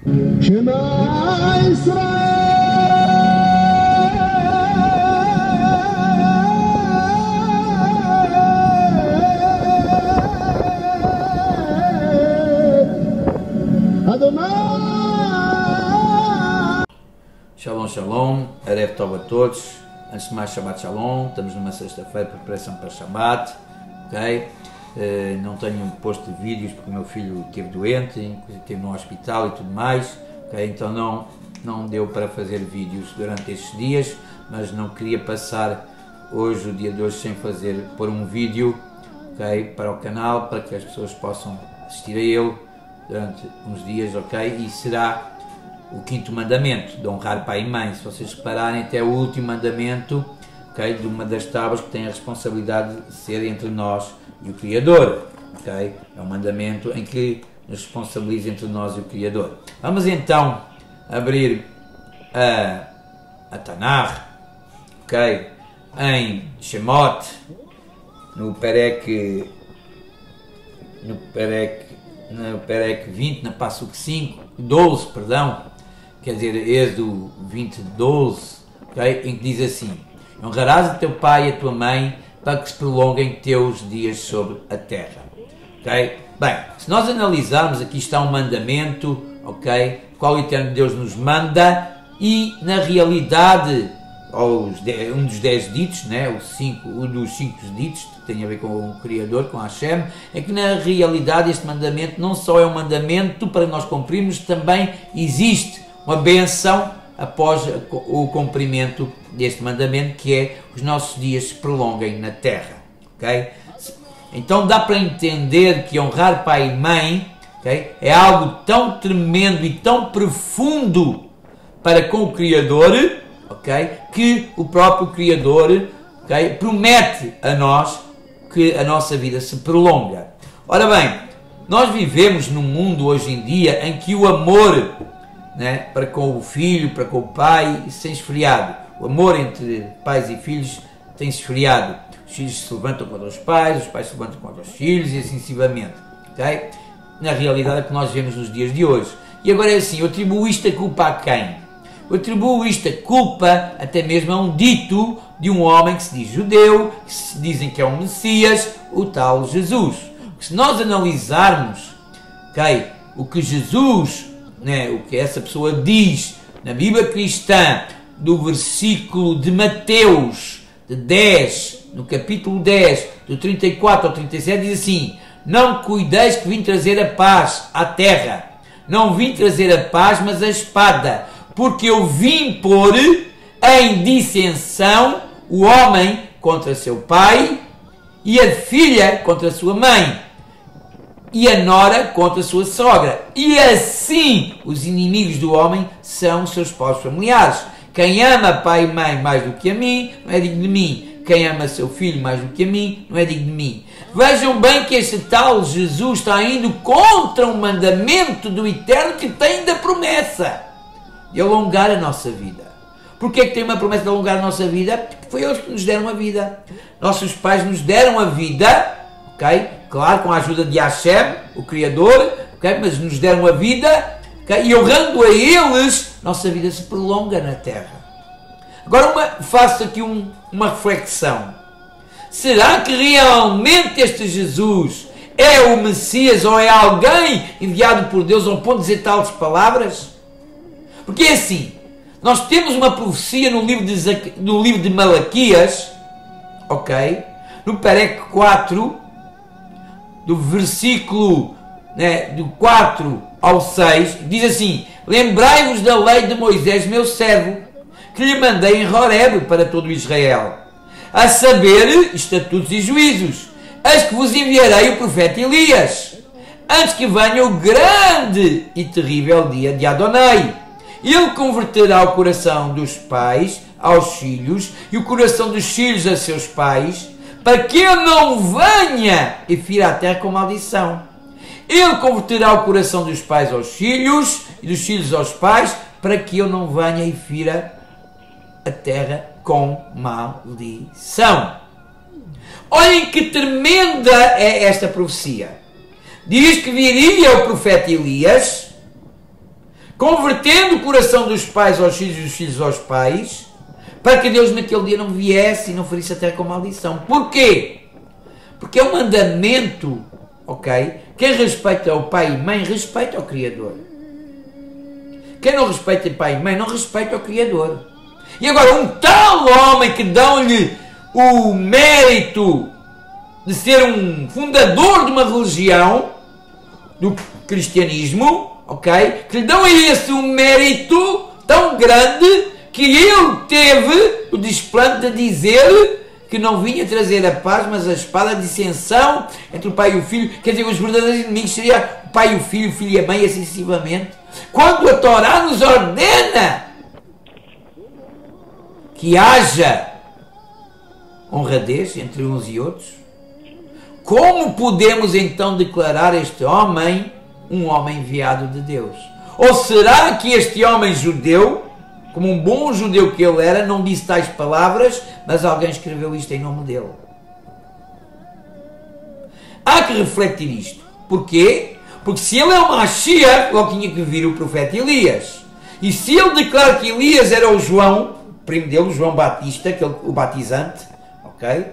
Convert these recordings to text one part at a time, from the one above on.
Shema Israel, Adonai. Shalom, shalom, Erev Tov a todos. Antes de mais, Shabbat Shalom. Estamos numa sexta-feira, preparação para Shabbat, ok? Não tenho posto vídeos porque o meu filho esteve doente, esteve no hospital e tudo mais, ok? Então não deu para fazer vídeos durante estes dias, mas não queria passar hoje, o dia de hoje, sem pôr um vídeo, ok? Para o canal, para que as pessoas possam assistir a ele durante uns dias, ok? E será o quinto mandamento, de honrar pai e mãe. Se vocês repararem, até o último mandamento, okay, de uma das tábuas que tem a responsabilidade de ser entre nós e o Criador. Okay? É um mandamento em que nos responsabiliza entre nós e o Criador. Vamos então abrir a Tanakh, okay, em Shemot, no Perek 20, na Passuk 12, perdão, quer dizer, Êxodo 20, 12, okay, em que diz assim: honrarás a teu pai e a tua mãe para que se prolonguem teus dias sobre a terra. Okay? Bem, se nós analisarmos, aqui está um mandamento, okay, qual o Eterno Deus nos manda, e na realidade, um dos 10 ditos, né, um dos 5 ditos, que tem a ver com o Criador, com Hashem, é que na realidade este mandamento não só é um mandamento para nós cumprirmos, também existe uma benção após o cumprimento deste mandamento, que é os nossos dias se prolonguem na terra. Okay? Então dá para entender que honrar pai e mãe, okay, é algo tão tremendo e tão profundo para com o Criador, okay, que o próprio Criador, okay, promete a nós que a nossa vida se prolonga. Ora bem, nós vivemos num mundo hoje em dia em que o amor, né, para com o filho, para com o pai, se tem esfriado. O amor entre pais e filhos tem se esfriado. Os filhos se levantam contra os pais se levantam contra os filhos e assim sucessivamente. Okay? Na realidade é o que nós vemos nos dias de hoje. E agora é assim, eu atribuo isto a culpa a quem? Eu atribuo isto a culpa até mesmo a um dito de um homem que se diz judeu, que se dizem que é um Messias, o tal Jesus. Se nós analisarmos, okay, o que Jesus, né, o que essa pessoa diz na Bíblia cristã, do versículo de Mateus de 10, no capítulo 10, do 34 ao 37, diz assim: não cuideis que vim trazer a paz à terra, não vim trazer a paz, mas a espada, porque eu vim pôr em dissensão o homem contra seu pai, e a filha contra sua mãe, e a nora contra a sua sogra, e assim os inimigos do homem são os seus povos familiares. Quem ama pai e mãe mais do que a mim, não é digno de mim. Quem ama seu filho mais do que a mim, não é digno de mim. Vejam bem que este tal Jesus está indo contra um mandamento do Eterno que tem da promessa de alongar a nossa vida. Porquê que tem uma promessa de alongar a nossa vida? Porque foi eles que nos deram a vida. Nossos pais nos deram a vida, ok? Claro, com a ajuda de Hashem, o Criador, okay? Mas nos deram a vida, okay? E honrando a eles, nossa vida se prolonga na terra. Agora faço aqui uma reflexão. Será que realmente este Jesus é o Messias ou é alguém enviado por Deus ao ponto de dizer tais palavras? Porque é assim, nós temos uma profecia no livro de Malaquias, ok? No Perek 4, do versículo, né, do 4 ao 6, diz assim: lembrai-vos da lei de Moisés, meu servo, que lhe mandei em Horeb para todo Israel, a saber, estatutos e juízos, eis que vos enviarei o profeta Elias, antes que venha o grande e terrível dia de Adonai. Ele converterá o coração dos pais aos filhos e o coração dos filhos a seus pais, para que eu não venha e fira a terra com maldição. Ele converterá o coração dos pais aos filhos e dos filhos aos pais, para que eu não venha e fira a terra com maldição. Olhem que tremenda é esta profecia. Diz que viria o profeta Elias, convertendo o coração dos pais aos filhos e dos filhos aos pais, para que Deus naquele dia não viesse e não ferisse a terra com maldição. Porquê? Porque é um mandamento, ok? Quem respeita o pai e mãe, respeita o Criador. Quem não respeita o pai e mãe, não respeita o Criador. E agora, um tal homem que dão-lhe o mérito de ser um fundador de uma religião, do cristianismo, ok? Que lhe dão a esse um mérito tão grande que ele teve o desplante de dizer que não vinha trazer a paz, mas a espada, a dissensão entre o pai e o filho. Quer dizer, os verdadeiros inimigos seriam o pai e o filho e a mãe, assim sucessivamente. Quando a Torá nos ordena que haja honradez entre uns e outros, como podemos então declarar este homem um homem enviado de Deus? Ou será que este homem judeu, como um bom judeu que ele era, não disse tais palavras, mas alguém escreveu isto em nome dele? Há que refletir isto. Porquê? Porque se ele é o Mashiach, logo tinha que vir o profeta Elias. E se ele declara que Elias era o João, primo dele, o João Batista, o batizante, ok?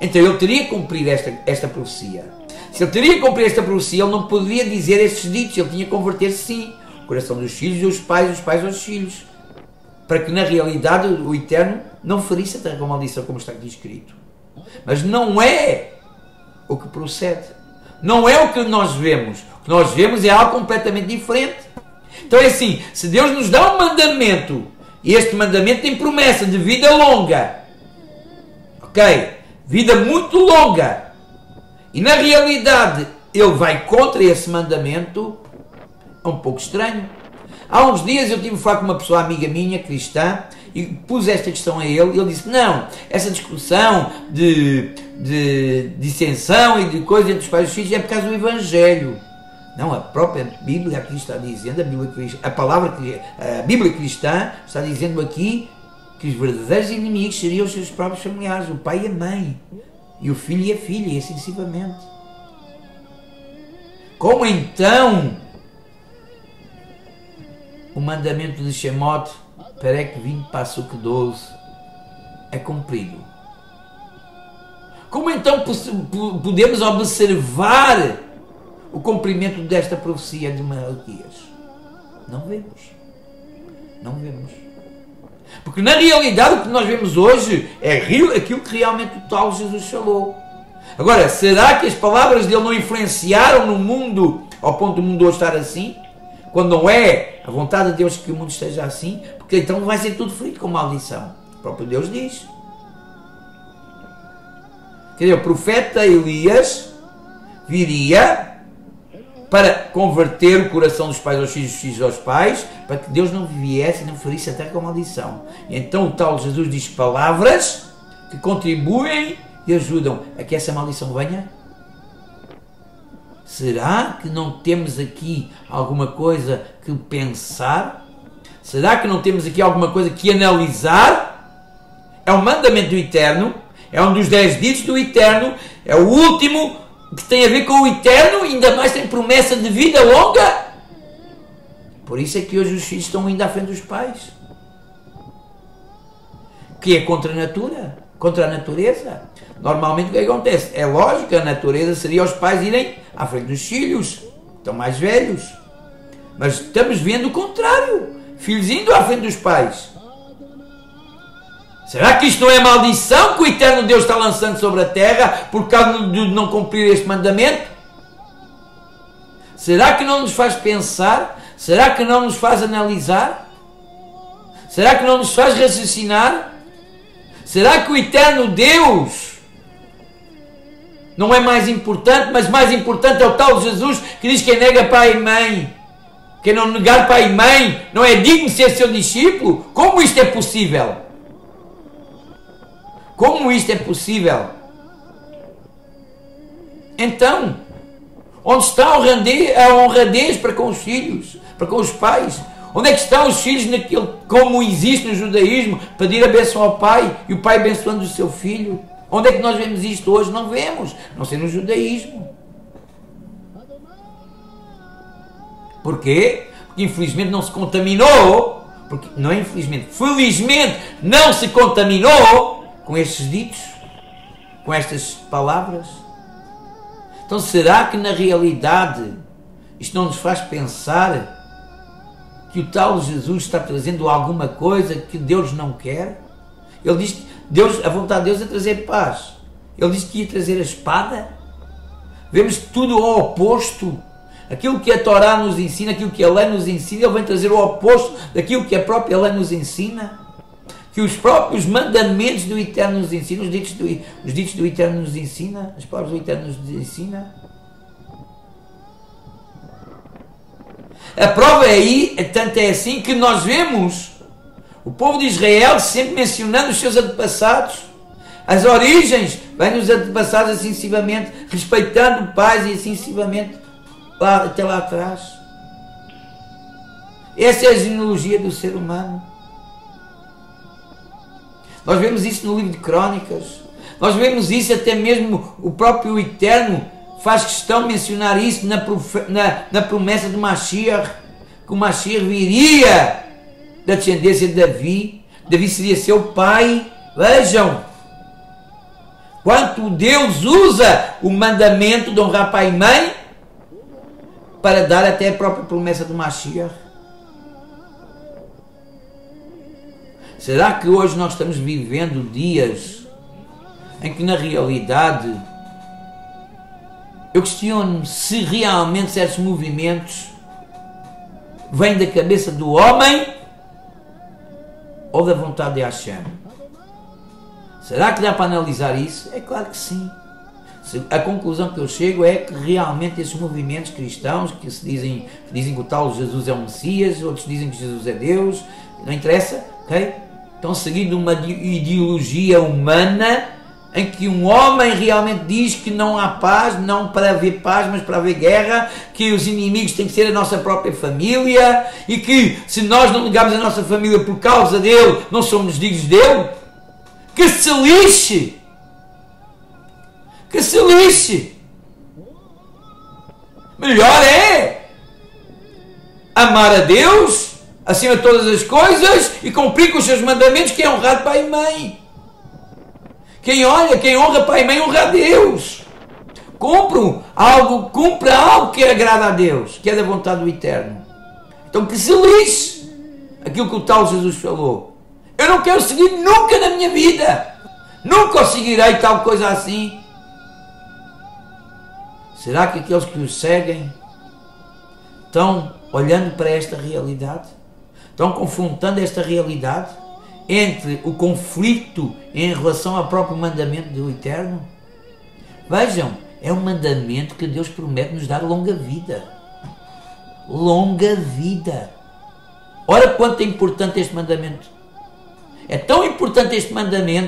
Então ele teria que cumprir esta profecia. Se ele teria que cumprir esta profecia, ele não poderia dizer estes ditos, ele tinha que converter-se sim. O coração dos filhos dos pais aos filhos. Para que na realidade o Eterno não ferisse a terra com maldição, como está aqui escrito. Mas não é o que procede. Não é o que nós vemos. O que nós vemos é algo completamente diferente. Então é assim, se Deus nos dá um mandamento, e este mandamento tem promessa de vida longa, ok? Vida muito longa. E na realidade ele vai contra esse mandamento, é um pouco estranho. Há uns dias eu tive a falar com uma pessoa amiga minha, cristã, e pus esta questão a ele, e ele disse, não, essa discussão de dissensão e de coisa entre os pais e os filhos é por causa do Evangelho. Não, a própria Bíblia aqui está dizendo, a Bíblia cristã está dizendo aqui que os verdadeiros inimigos seriam os seus próprios familiares, o pai e a mãe, e o filho e a filha, e assim sucessivamente. Como então o mandamento de Shemot, Perek 20, Passuk 12, é cumprido? Como então podemos observar o cumprimento desta profecia de Malaquias? Não vemos. Não vemos. Porque na realidade o que nós vemos hoje é aquilo que realmente o tal Jesus falou. Agora, será que as palavras dele não influenciaram no mundo ao ponto do mundo hoje estar assim? Quando não é a vontade de Deus que o mundo esteja assim, porque então vai ser tudo ferido com maldição. O próprio Deus diz. Quer dizer, o profeta Elias viria para converter o coração dos pais aos filhos, dos filhos aos pais, para que Deus não viesse e não ferisse a terra com maldição. E então o tal Jesus diz palavras que contribuem e ajudam a que essa maldição venha. Será que não temos aqui alguma coisa que pensar? Será que não temos aqui alguma coisa que analisar? É um mandamento do Eterno, é um dos 10 ditos do Eterno, é o último que tem a ver com o Eterno, e ainda mais tem promessa de vida longa. Por isso é que hoje os filhos estão indo à frente dos pais. Que é contra a natura, contra a natureza. Normalmente o que acontece? É lógico, a natureza seria os pais irem à frente dos filhos, estão mais velhos. Mas estamos vendo o contrário. Filhos indo à frente dos pais. Será que isto não é maldição que o Eterno Deus está lançando sobre a terra por causa de não cumprir este mandamento? Será que não nos faz pensar? Será que não nos faz analisar? Será que não nos faz raciocinar? Será que o Eterno Deus não é mais importante, mas mais importante é o tal Jesus que diz que quem nega pai e mãe, quem não negar pai e mãe, não é digno de ser seu discípulo? Como isto é possível? Como isto é possível? Então, onde está a honradez para com os filhos, para com os pais? Onde é que estão os filhos naquilo, como existe no judaísmo, pedir a bênção ao pai e o pai abençoando o seu filho? Onde é que nós vemos isto hoje? Não vemos, não sei no judaísmo. Porquê? Porque porque infelizmente não se contaminou, porque não é infelizmente, felizmente não se contaminou com estes ditos, com estas palavras. Então será que na realidade isto não nos faz pensar que o tal Jesus está trazendo alguma coisa que Deus não quer? Ele diz que Deus, a vontade de Deus é trazer paz. Ele diz que ia trazer a espada. Vemos tudo ao oposto. Aquilo que a Torá nos ensina, aquilo que a lei nos ensina, ele vem trazer o oposto daquilo que a própria lei nos ensina. Que os próprios mandamentos do Eterno nos ensinam, os ditos do Eterno nos ensina, as palavras do Eterno nos ensina. A prova é aí, tanto é assim que nós vemos o povo de Israel sempre mencionando os seus antepassados, as origens, vem nos antepassados assim sucessivamente, respeitando pais e assim sucessivamente, até lá atrás. Essa é a genealogia do ser humano. Nós vemos isso no livro de Crônicas, nós vemos isso até mesmo o próprio Eterno faz questão de mencionar isso na promessa de Mashiach, que o Mashiach viria da descendência de Davi. Davi seria seu pai. Vejam quanto Deus usa o mandamento de honrar pai e mãe para dar até a própria promessa do Mashiach. Será que hoje nós estamos vivendo dias em que na realidade eu questiono se realmente certos movimentos vêm da cabeça do homem ou da vontade de Hashem? Será que dá para analisar isso? É claro que sim. A conclusão que eu chego é que realmente esses movimentos cristãos que dizem que o tal Jesus é o Messias, outros dizem que Jesus é Deus, não interessa, ok? Estão seguindo uma ideologia humana em que um homem realmente diz que não há paz, não para haver paz, mas para haver guerra, que os inimigos têm que ser a nossa própria família, e que se nós não ligarmos a nossa família por causa dele, não somos dignos dele. Que se lixe! Que se lixe! Melhor é amar a Deus acima de todas as coisas e cumprir com os seus mandamentos, que é honrar pai e mãe. Quem honra pai e mãe honra a Deus. Cumpra algo que agrada a Deus, que é da vontade do Eterno. Então que se lixe aquilo que o tal Jesus falou. Eu não quero seguir nunca na minha vida. Nunca o seguirei, tal coisa assim. Será que aqueles que os seguem estão olhando para esta realidade? Estão confrontando esta realidade entre o conflito em relação ao próprio mandamento do Eterno? Vejam, é um mandamento que Deus promete nos dar longa vida. Longa vida. Ora, quanto é importante este mandamento. É tão importante este mandamento,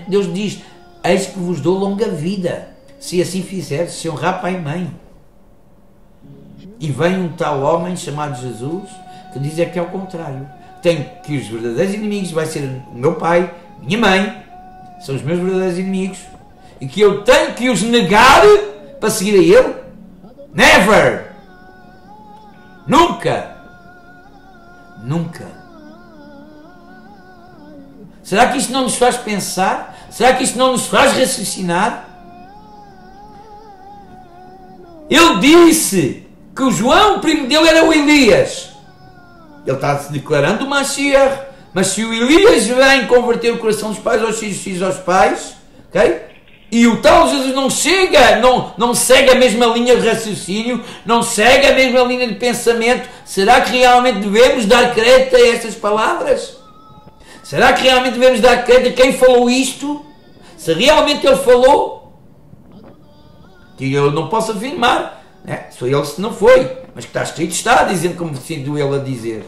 que Deus diz: eis que vos dou longa vida, se assim fizeres, se honrar pai e mãe. E vem um tal homem chamado Jesus, que diz que é o contrário. Tem que os verdadeiros inimigos vai ser o meu pai, minha mãe, são os meus verdadeiros inimigos, e que eu tenho que os negar para seguir a ele? Never! Nunca! Nunca! Será que isto não nos faz pensar? Será que isto não nos faz raciocinar? Ele disse que o João, o primo dele, era o Elias. Ele está se declarando o Mashiach. Mas se o Elias vem converter o coração dos pais aos filhos, filhos aos pais, ok? E o tal Jesus não chega, não segue a mesma linha de raciocínio, não segue a mesma linha de pensamento, será que realmente devemos dar crédito a estas palavras? Será que realmente devemos dar crédito a quem falou isto? Se realmente ele falou, que eu não posso afirmar, né? Sou ele se não foi, mas que está escrito, está dizendo como decidiu ele a dizer.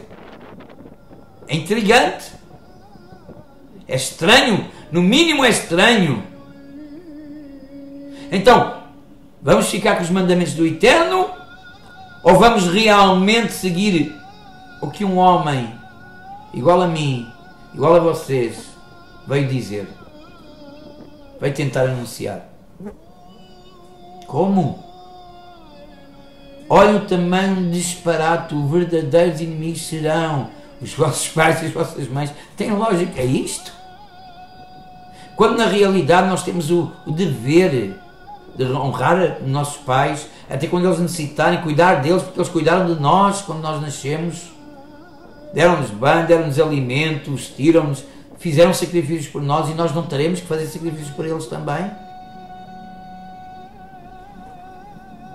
É intrigante, é estranho, no mínimo é estranho. Então, vamos ficar com os mandamentos do Eterno, ou vamos realmente seguir o que um homem igual a mim, igual a vocês, veio dizer, veio tentar anunciar? Como? Olha o tamanho de disparate, os verdadeiros inimigos serão os vossos pais e as vossas mães. Tem lógica isto? Quando na realidade nós temos o dever de honrar os nossos pais, até quando eles necessitarem, cuidar deles, porque eles cuidaram de nós quando nós nascemos, deram-nos banho, deram-nos alimentos, vestiram-nos, fizeram sacrifícios por nós, e nós não teremos que fazer sacrifícios por eles também?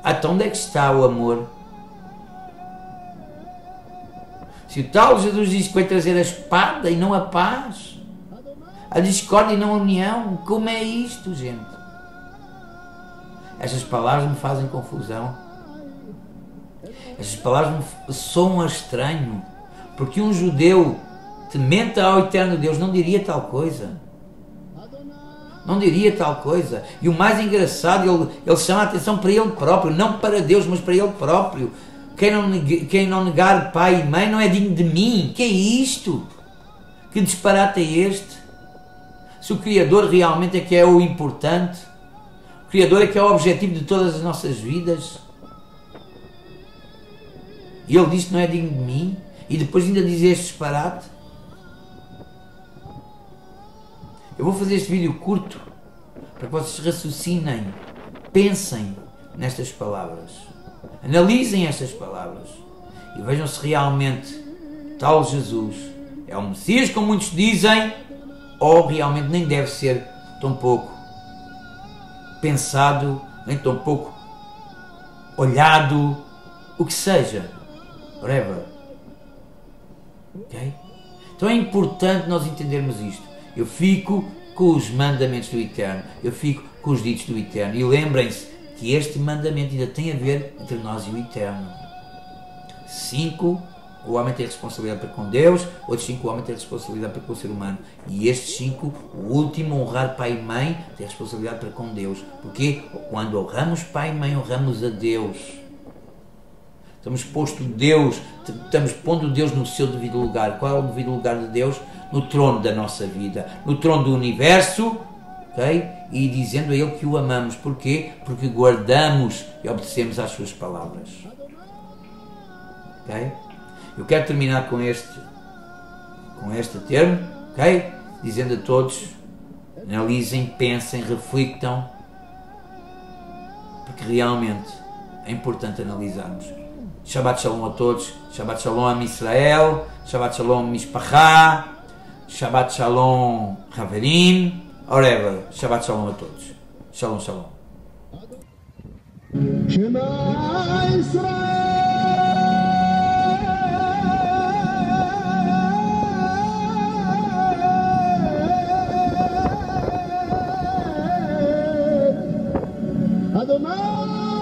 Então onde é que está o amor? Se o tal Jesus diz que vai trazer a espada e não a paz, a discórdia e não a união, como é isto, gente? Estas palavras me fazem confusão. Estas palavras me soam estranho, porque um judeu temente ao eterno Deus não diria tal coisa. Não diria tal coisa. E o mais engraçado, ele chama a atenção para ele próprio, não para Deus, mas para ele próprio. Quem não negar pai e mãe não é digno de mim. Que é isto? Que disparate é este? Se o Criador realmente é que é o importante, o Criador é que é o objetivo de todas as nossas vidas, e ele diz que não é digno de mim, e depois ainda diz este disparate. Eu vou fazer este vídeo curto para que vocês raciocinem, pensem nestas palavras, analisem estas palavras e vejam se realmente tal Jesus é o Messias, como muitos dizem, ou realmente nem deve ser tão pouco pensado, nem tão pouco olhado, o que seja, whatever. Ok? Então é importante nós entendermos isto. Eu fico com os mandamentos do Eterno, eu fico com os ditos do Eterno, e lembrem-se que este mandamento ainda tem a ver entre nós e o Eterno. 5, o homem tem responsabilidade para com Deus, outros 5, o homem tem responsabilidade para com o ser humano, e estes 5, o último, honrar pai e mãe, tem responsabilidade para com Deus, porque quando honramos pai e mãe, honramos a Deus. Estamos pondo Deus no seu devido lugar. Qual é o devido lugar de Deus? No trono da nossa vida, no trono do universo, okay? E dizendo a Ele que o amamos. Porquê? Porque guardamos e obedecemos às suas palavras. Okay? Eu quero terminar com este termo, okay? Dizendo a todos, analisem, pensem, reflitam, porque realmente é importante analisarmos. Shabbat Shalom a todos, Shabbat Shalom a Israel, Shabbat Shalom Mishpacha, Shabbat Shalom Haverim, whatever, Shabbat Shalom a todos. Shalom, Shalom. Shema Israel, Adonai